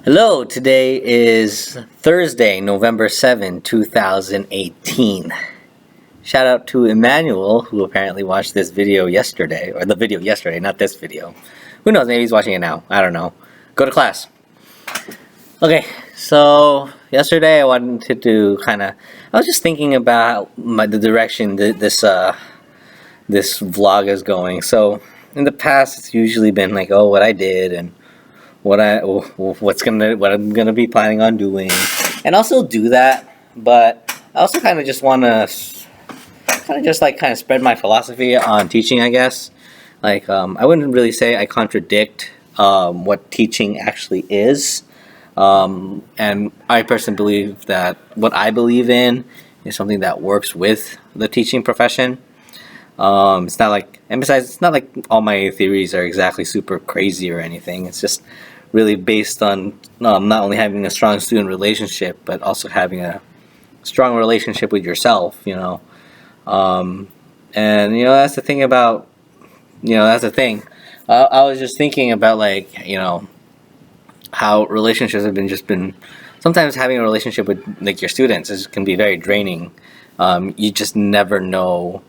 Hello, today is Thursday, November 7, 2018. Shout out to Emmanuel, who apparently watched this video yesterday, or the video yesterday, not this video. Who knows, maybe he's watching it now. I don't know. Go to class. Okay, so yesterday I wanted to I was just thinking about the direction that this vlog is going. So in the past, it's usually been like, oh, what I did and what I'm gonna be planning on doing, and I'll still do that. But I also kind of just want to spread my philosophy on teaching, I guess. I wouldn't really say I contradict what teaching actually is, and I personally believe that what I believe in is something that works with the teaching profession. It's not like, and besides, it's not like all my theories are exactly super crazy or anything. It's just really based on not only having a strong student relationship, but also having a strong relationship with yourself, and that's the thing about, that's the thing. I was just thinking about, how relationships have been sometimes having a relationship with like your students can be very draining. You just never know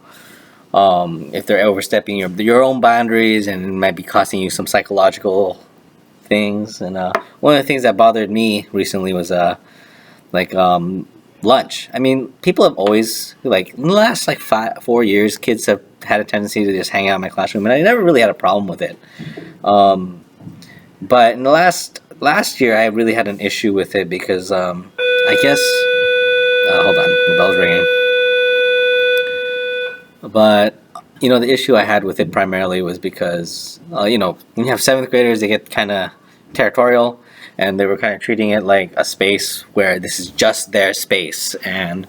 if they're overstepping your own boundaries, and it might be costing you some psychological things. And one of the things that bothered me recently was lunch. I mean, people have always, in the last 4 years, kids have had a tendency to just hang out in my classroom, and I never really had a problem with it. But in the last year, I really had an issue with it because I guess hold on, the bell's ringing. But the issue I had with it primarily was because when you have seventh graders, they get kind of territorial, and they were kind of treating it like a space where this is just their space, and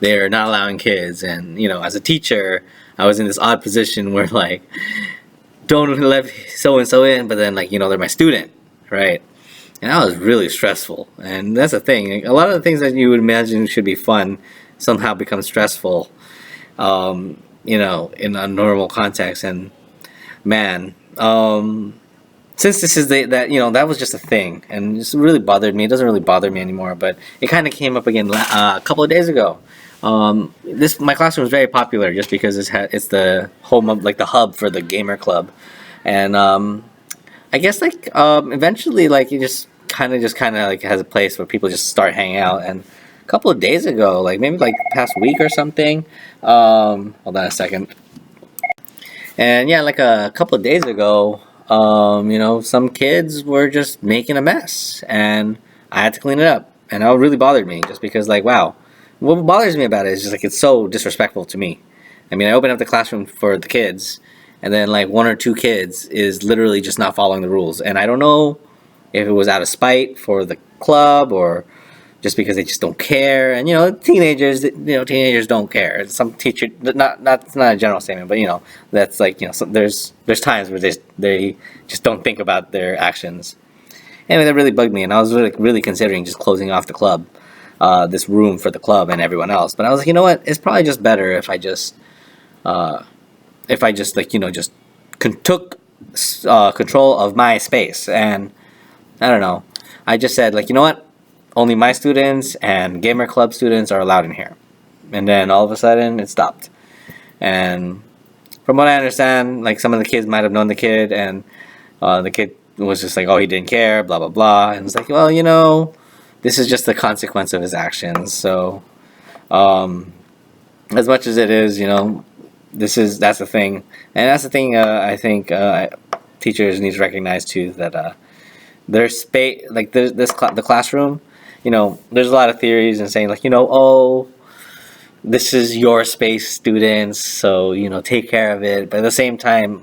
they're not allowing kids. And as a teacher, I was in this odd position where don't let so and so in, but then they're my student, right? And that was really stressful. And that's the thing. A lot of the things that you would imagine should be fun somehow become stressful. In a normal context. And man, since this is that was just a thing, and it just really bothered me. It doesn't really bother me anymore, but it kind of came up again a couple of days ago. My classroom is very popular just because it's the home of the hub for the gamer club, and I guess eventually it just kind of has a place where people just start hanging out. And couple of days ago, maybe past week or something. Hold on a second. And yeah, a couple of days ago, some kids were just making a mess, and I had to clean it up, and that really bothered me, just because wow, what bothers me about it is just it's so disrespectful to me. I mean, I open up the classroom for the kids, and then one or two kids is literally just not following the rules, and I don't know if it was out of spite for the club or just because they just don't care. And teenagers don't care. Some teacher, not a general statement, but that's so there's times where they just don't think about their actions. Anyway, that really bugged me, and I was really considering just closing off the club, this room for the club and everyone else. But I was like, you know what, it's probably just better if I just just took control of my space. And I don't know, I just said you know what, only my students and gamer club students are allowed in here. And then all of a sudden it stopped. And from what I understand, some of the kids might have known the kid, and the kid was just oh, he didn't care, blah blah blah. And it's well, this is just the consequence of his actions. So as much as it is, that's the thing. And that's the thing. I think teachers need to recognize too, that their space, the classroom, there's a lot of theories and saying oh, this is your space, students, so take care of it. But at the same time,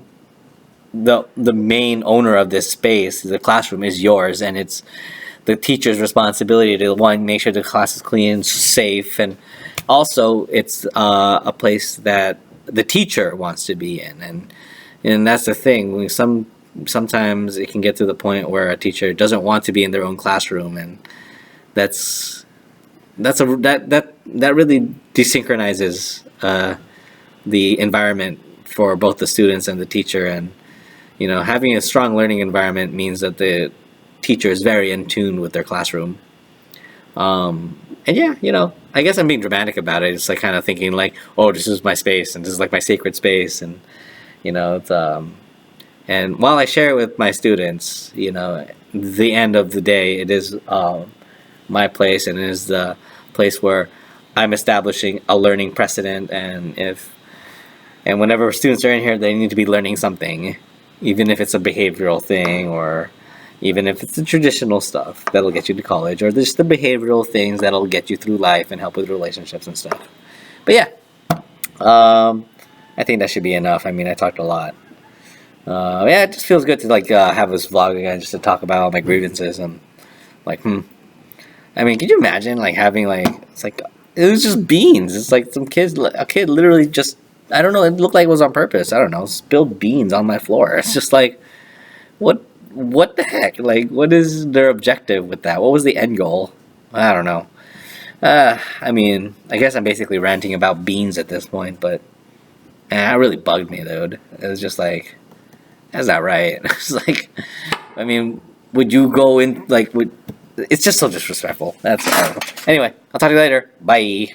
the main owner of this space, the classroom, is yours, and it's the teacher's responsibility to make sure the class is clean, safe, and also it's a place that the teacher wants to be in. And that's the thing. Sometimes it can get to the point where a teacher doesn't want to be in their own classroom, and that really desynchronizes the environment for both the students and the teacher. And having a strong learning environment means that teacher is very in tune with their classroom. And yeah, I guess I'm being dramatic about it. It's like kind of thinking like, oh, this is my space and this is like my sacred space, and it's and while I share it with my students, the end of the day, it is my place, and it is the place where I'm establishing a learning precedent, and whenever students are in here, they need to be learning something, even if it's a behavioral thing, or even if it's the traditional stuff that'll get you to college, or just the behavioral things that'll get you through life and help with relationships and stuff. But yeah, I think that should be enough. I mean, I talked a lot. Yeah, it just feels good to like have this vlog again, just to talk about all my grievances and like, I mean, could you imagine like having like it's like it was just beans. It's like a kid literally just, I don't know. It looked like it was on purpose. I don't know. Spilled beans on my floor. It's just like, what the heck? Like, what is their objective with that? What was the end goal? I don't know. I mean, I guess I'm basically ranting about beans at this point, but that really bugged me, dude. It was just like, that's not right. It's like, I mean, would you go in like? It's just so disrespectful. That's anyway. I'll talk to you later. Bye.